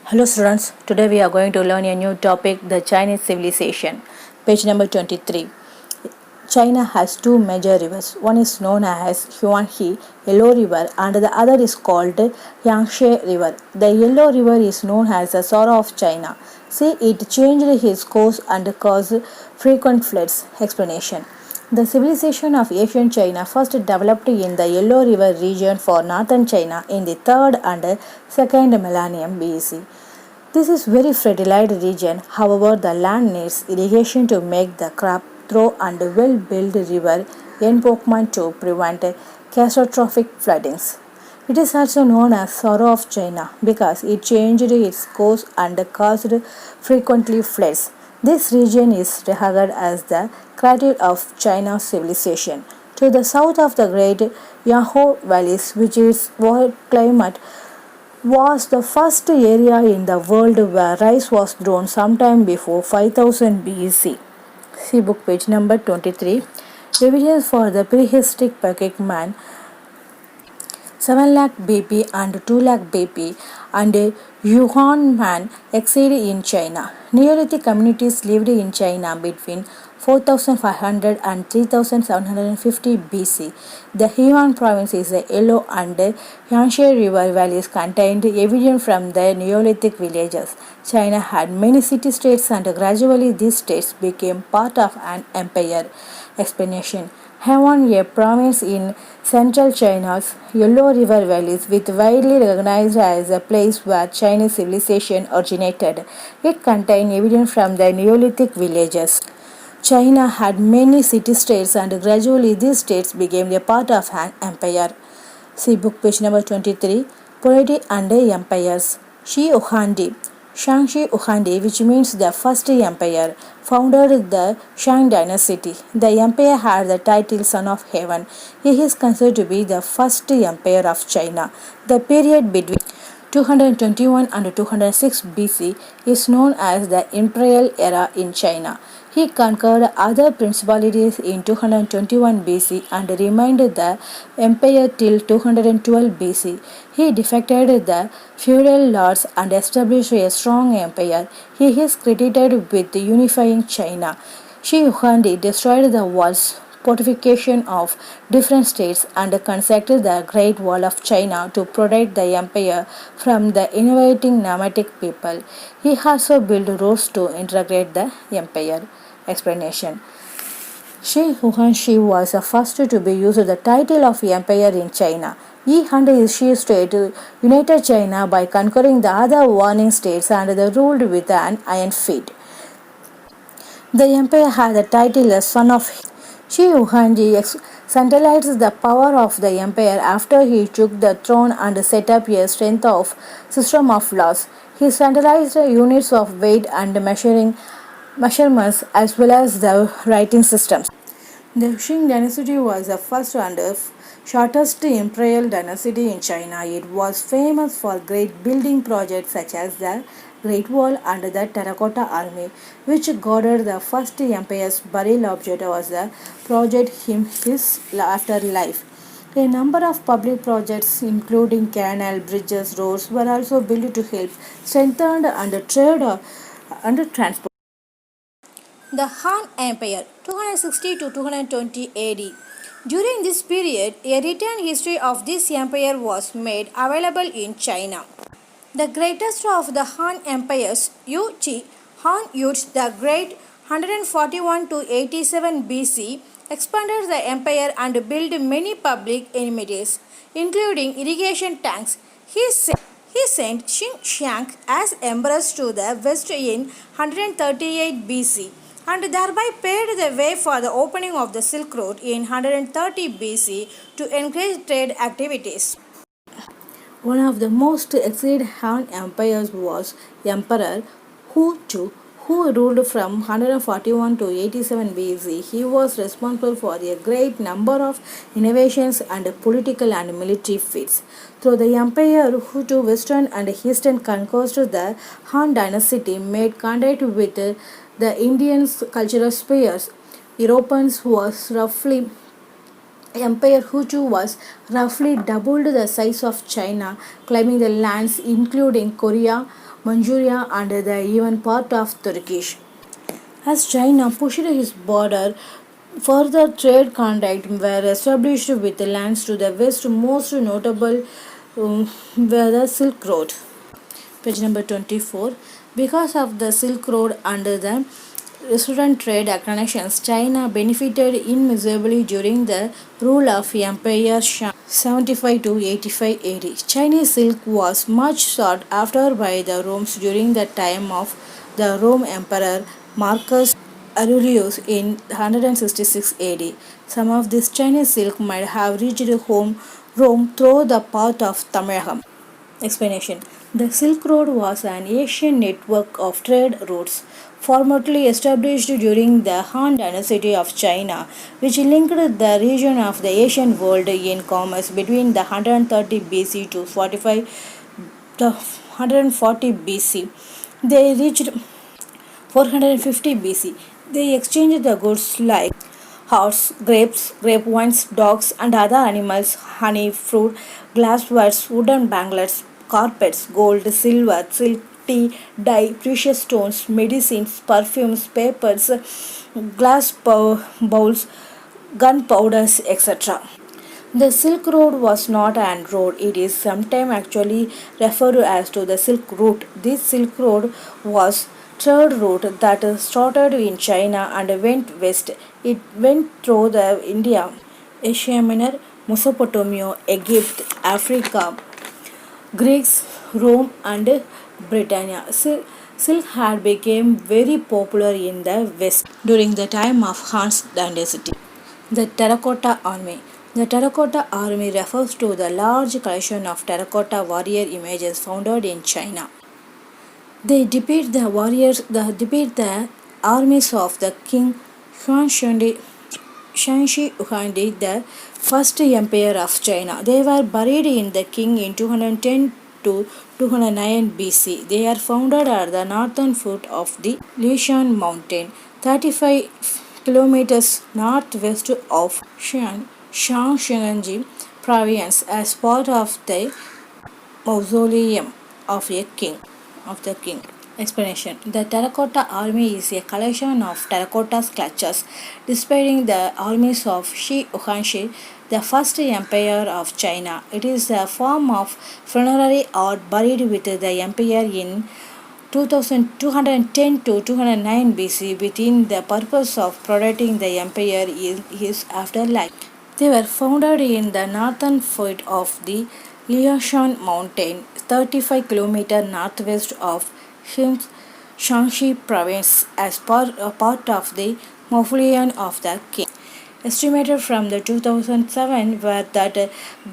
Hello students, today we are going to learn a new topic, the Chinese civilization. Page number 23. China has two major rivers. One is known as Huanghe, Yellow River, and the other is called Yangtze River. The Yellow River is known as the Sorrow of China. See, it changed its course and caused frequent floods. Explanation. The civilization of ancient China first developed in the Yellow River region for northern China in the 3rd and 2nd millennium BC. This is very fertile region. However, the land needs irrigation to make the crop through and well-built river embankment to prevent catastrophic floodings. It is also known as Sorrow of China because it changed its course and caused frequently floods. This region is regarded as the cradle of China's civilization. To the south of the Great Yangtze Valleys, which is warm climate, was the first area in the world where rice was grown sometime before 5000 BC. See book page number 23. Evidence for the prehistoric Pacific man 7 lakh BP and 2 lakh BP and Yuan man exceeded in China. Neolithic communities lived in China between 4500 and 3750 BC. The Hunan province is the Yellow and Yangtze River valleys contained evidence from the Neolithic villages. China had many city-states and gradually these states became part of an empire. Explanation. Henan, a province in central China's Yellow River valleys, with widely recognized as a place where Chinese civilization originated. It contained evidence from the Neolithic villages. China had many city-states and gradually these states became a part of an empire. See book page number 23. Polity and Empires. Shi Huangdi. Shangshi Huangdi, which means the first empire, founded the Shang dynasty. The empire had the title Son of Heaven. He is considered to be the first emperor of China. The period between 221 and 206 BC is known as the Imperial Era in China. He conquered other principalities in 221 BC and remained the empire till 212 BC. He defeated the feudal lords and established a strong empire. He is credited with unifying China. Shi Huangdi destroyed the walls fortification of different states and constructed the Great Wall of China to protect the empire from the invading nomadic people. He also built roads to integrate the empire. Explanation. Shi Huangdi was the first to be used the title of empire in China. He and his Shi state united China by conquering the other warring states and they ruled with an iron fist. The empire had the title as Son of Shi Huangdi centralized the power of the empire after he took the throne and set up a strength of system of laws. He centralized units of weight and measurements as well as the writing systems. The Qing dynasty was the first and shortest imperial dynasty in China. It was famous for great building projects such as the Great Wall and the Terracotta Army, which guarded the first empire's burial object was the project him his after life. A number of public projects, including canal, bridges, roads, were also built to help strengthen and trade and transport. The Han Empire, 260 to 220 AD. During this period, a written history of this empire was made available in China. The greatest of the Han empires, Yu Qi, Han Yuch the Great, 141 to 87 BC, expanded the empire and built many public amenities, including irrigation tanks. He sent Xing Xiang as emperors to the west in 138 BC and thereby paved the way for the opening of the Silk Road in 130 BC to encourage trade activities. One of the most exiled Han empires was Emperor Hu Tu, who ruled from 141 to 87 BC. He was responsible for a great number of innovations and political and military feats. Through the empire, Hu Tu western and eastern conquest the Han dynasty made contact with the Indian cultural spheres. Europeans was roughly Empire Hutu was roughly doubled the size of China, claiming the lands including Korea, Manchuria, and the even part of Turkish. As China pushed its border, further trade contacts were established with lands to the west, most notable were the Silk Road. Page number 24. Because of the Silk Road and the restaurant trade connections, China benefited immeasurably during the rule of Emperor Shang 75 to 85 AD. Chinese silk was much sought after by the Romans during the time of the Rome Emperor Marcus Aurelius in 166 AD. Some of this Chinese silk might have reached Rome through the path of Tamil. Explanation. The Silk Road was an Asian network of trade routes formerly established during the Han Dynasty of China, which linked the region of the Asian world in commerce between the 130 BC to 45 the 140 BC. They reached 450 BC. They exchanged the goods like horse, grapes, grape vines, dogs, and other animals, honey, fruit, glasswares, wooden banglets, carpets, gold, silver, silk, tea, dye, precious stones, medicines, perfumes, papers, bowls, gunpowders, etc. The Silk Road was not an road, it is sometimes actually referred as to the Silk Route. This Silk Road was third route that started in China and went west. It went through the India, Asia Minor, Mesopotamia, Egypt, Africa, Greeks, Rome, and Britannia. Silk had become very popular in the West during the time of Han's dynasty. The Terracotta Army. The Terracotta Army refers to the large collection of terracotta warrior images found in China. They depict the armies of the king Shanxi Huangdi, the first emperor of China. They were buried in the king in 210 to 209 BC. They are found at the northern foot of the Liangshan mountain, 35 kilometers northwest of Shaanxi province, as part of the mausoleum of a king of the king. Explanation. The Terracotta Army is a collection of terracotta sculptures displaying the armies of Shi Huangdi, the first emperor of China. It is a form of funerary art buried with the emperor in 2210 to 209 BC within the purpose of protecting the emperor in his afterlife. They were founded in the northern foot of the Liangshan mountain, 35 km northwest of Shaanxi province, as a part of the mausoleum of the king. Estimated from the 2007 were that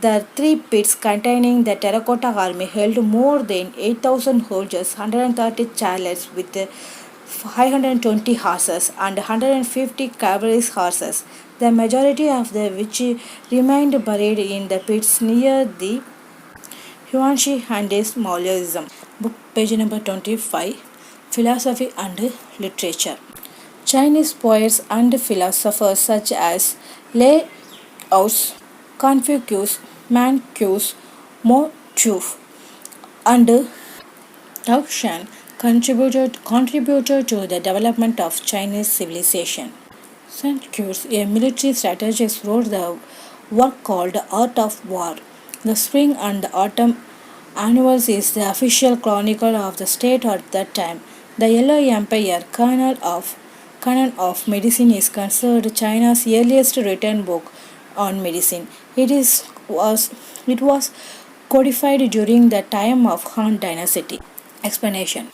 the three pits containing the terracotta army held more than 8,000 soldiers, 130 chariots with 520 horses and 150 cavalry horses, the majority of which remained buried in the pits near the Huangshi Handi's Maoism. Book page number 25. Philosophy and Literature. Chinese poets and philosophers such as Lao Tzu, Confucius, Manqius, Mo Chu, and Tao Shan contributed to the development of Chinese civilization. Saint Cures, a military strategist, wrote the work called The Art of War. The spring and the autumn annuals is the official chronicle of the state at that time. The Yellow Empire, Canon of Medicine, is considered China's earliest written book on medicine. It was codified during the time of Han Dynasty. Explanation.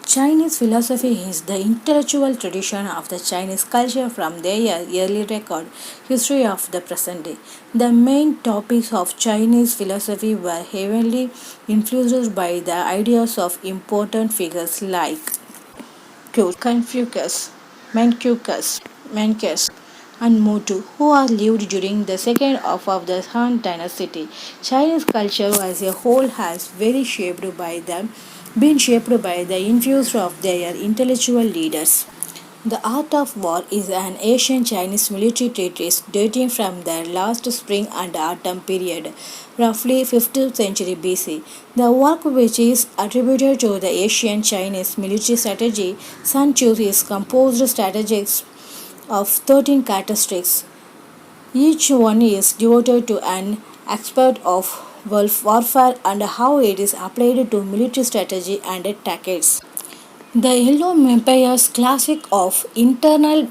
Chinese philosophy is the intellectual tradition of the Chinese culture from their early record history of the present day. The main topics of Chinese philosophy were heavily influenced by the ideas of important figures like Confucius, Manqius, and Motu, who are lived during the second half of the Han Dynasty. Chinese culture as a whole has been shaped by the influence of their intellectual leaders. The Art of War is an ancient Chinese military treatise dating from the last spring and autumn period, roughly 5th century BC. The work, which is attributed to the ancient Chinese military strategy Sun Tzu, is composed strategies of 13 characteristics. Each one is devoted to an aspect of warfare and how it is applied to military strategy and tactics. The Yellow Empire's classic of internal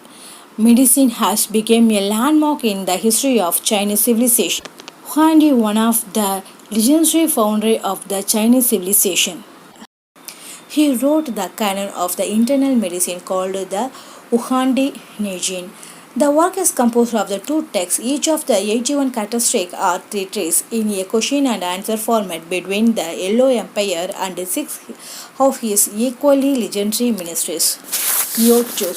medicine has become a landmark in the history of Chinese civilization. Huang Di, one of the legendary founders of the Chinese civilization, he wrote the canon of the internal medicine called the Uhandi Neijin. The work is composed of the two texts, each of the 81 characteristics are treatises in a question and answer format between the Yellow Empire and six of his equally legendary ministers. Liu Tzu,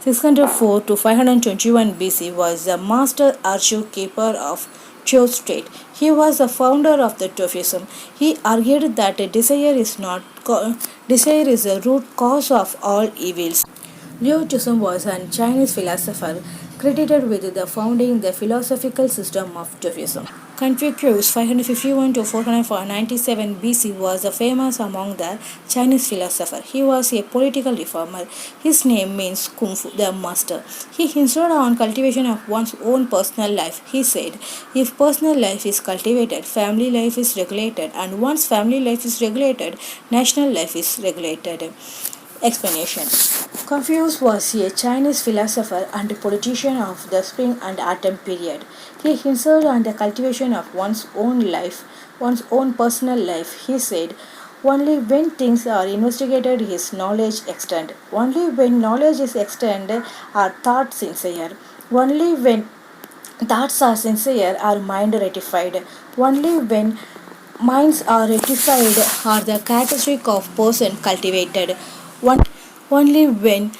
604 to 521 BC, was the master archive-keeper of Zhou state. He was the founder of the Confucianism. He argued that desire is the root cause of all evils. Liu Tzu was a Chinese philosopher credited with the founding the philosophical system of Confucianism. Confucius, 551 to 497 BC, was famous among the Chinese philosophers. He was a political reformer. His name means Kung Fu, the master. He insisted on cultivation of one's own personal life. He said, if personal life is cultivated, family life is regulated, and once family life is regulated, national life is regulated. Explanation. Confucius was a Chinese philosopher and politician of the Spring and Autumn period. He insisted on the cultivation of one's own life, one's own personal life. He said, only when things are investigated is knowledge extend. Only when knowledge is extended are thoughts sincere. Only when thoughts are sincere are mind rectified. Only when minds are rectified are the characteristic of person cultivated. Only when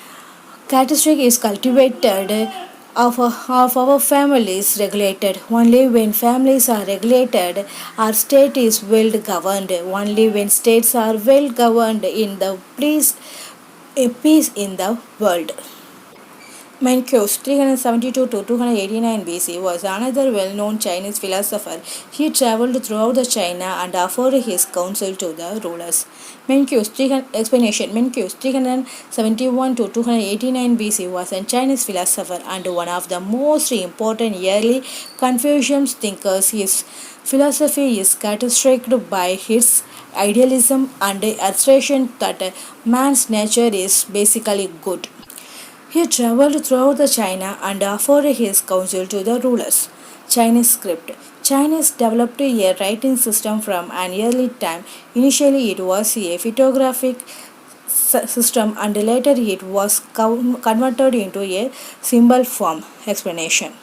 characteristic is cultivated of our family is regulated. Only when families are regulated, our state is well governed. Only when states are well governed in the peace in the world. Mencius, 372 to 289 BC, was another well-known Chinese philosopher. He traveled throughout the China and offered his counsel to the rulers. Mencius, 371 to 289 BC, was a Chinese philosopher and one of the most important early Confucian thinkers. His philosophy is characterized by its idealism and the assertion that man's nature is basically good. He traveled throughout the China and offered his counsel to the rulers. Chinese script. Chinese developed a writing system from an early time. Initially, it was a photographic system and later it was converted into a symbol form. Explanation.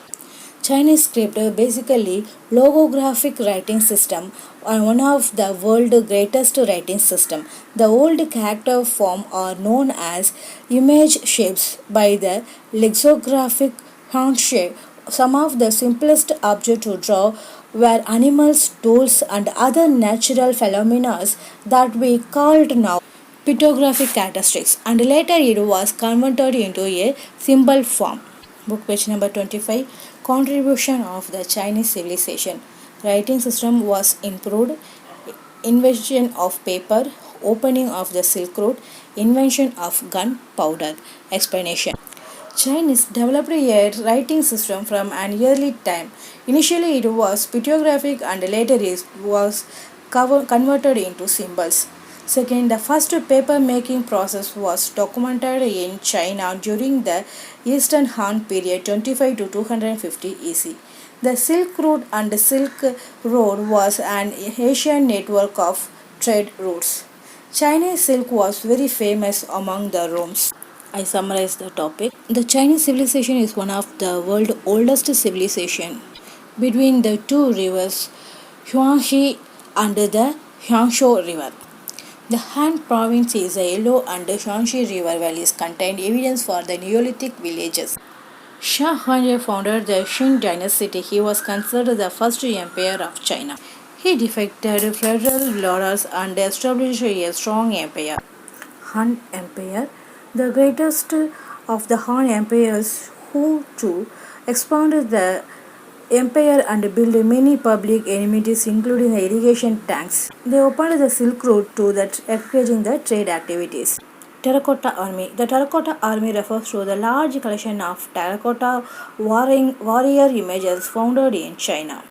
Chinese script basically logographic writing system are one of the world's greatest writing system. The old character form are known as image shapes by the lexicographic handshake. Some of the simplest objects to draw were animals, tools, and other natural phenomena that we called now pictographic characteristics, and later it was converted into a symbol form. Book page number 25. Contribution of the Chinese civilization. Writing system was improved. Invention of paper. Opening of the Silk Road. Invention of gunpowder. Explanation. Chinese developed a writing system from an early time. Initially it was pictographic and later it was converted into symbols. Second, the first paper making process was documented in China during the Eastern Han period 25 to 250 EC. The Silk Road and Silk Road was an Asian network of trade routes. Chinese silk was very famous among the Romans. I summarize the topic. The Chinese civilization is one of the world's oldest civilization. Between the two rivers, Huanghe and the Huangshu River. The Han province is a Yellow and Shanxi river valleys contained evidence for the Neolithic villages. Shah Huan founded the Qing dynasty. He was considered the first emperor of China. He defeated federal lords and established a strong empire. Han Empire. The greatest of the Han empires who too expanded the empire and built many public amenities including the irrigation tanks. They opened the Silk Road to that encouraging the trade activities. Terracotta Army. The Terracotta Army refers to the large collection of terracotta warrior images found in China.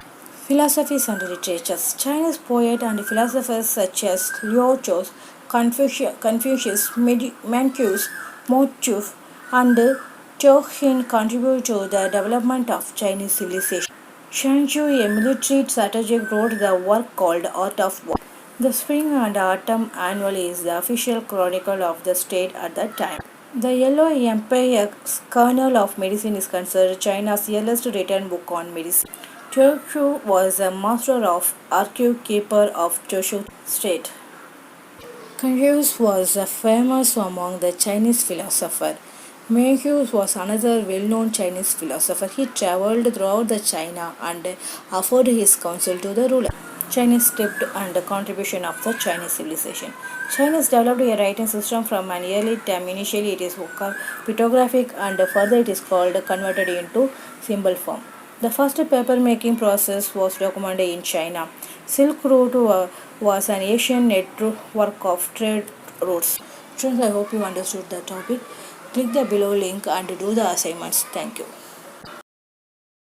Philosophies and literatures. Chinese poets and philosophers such as Liu Zhou, Confucius, Mencius, Mo Chu, and Zhou Hin contribute to the development of Chinese civilization. Shan Zhu, a military strategist, wrote the work called Art of War. The spring and autumn annual is the official chronicle of the state at that time. The Yellow Empire's Kernel of Medicine is considered China's earliest written book on medicine. Teochu was a master of archive keeper of Teochew state. Confucius was famous among the Chinese philosophers. Mencius was another well-known Chinese philosopher. He traveled throughout the China and offered his counsel to the ruler. Chinese script and the contribution of the Chinese civilization. Chinese developed a writing system from an early time. Initially, it is pictographic and further it is called converted into symbol form. The first paper making process was documented in China. Silk Road was an Asian network of trade routes. Students, I hope you understood the topic. Click the below link and do the assignments. Thank you.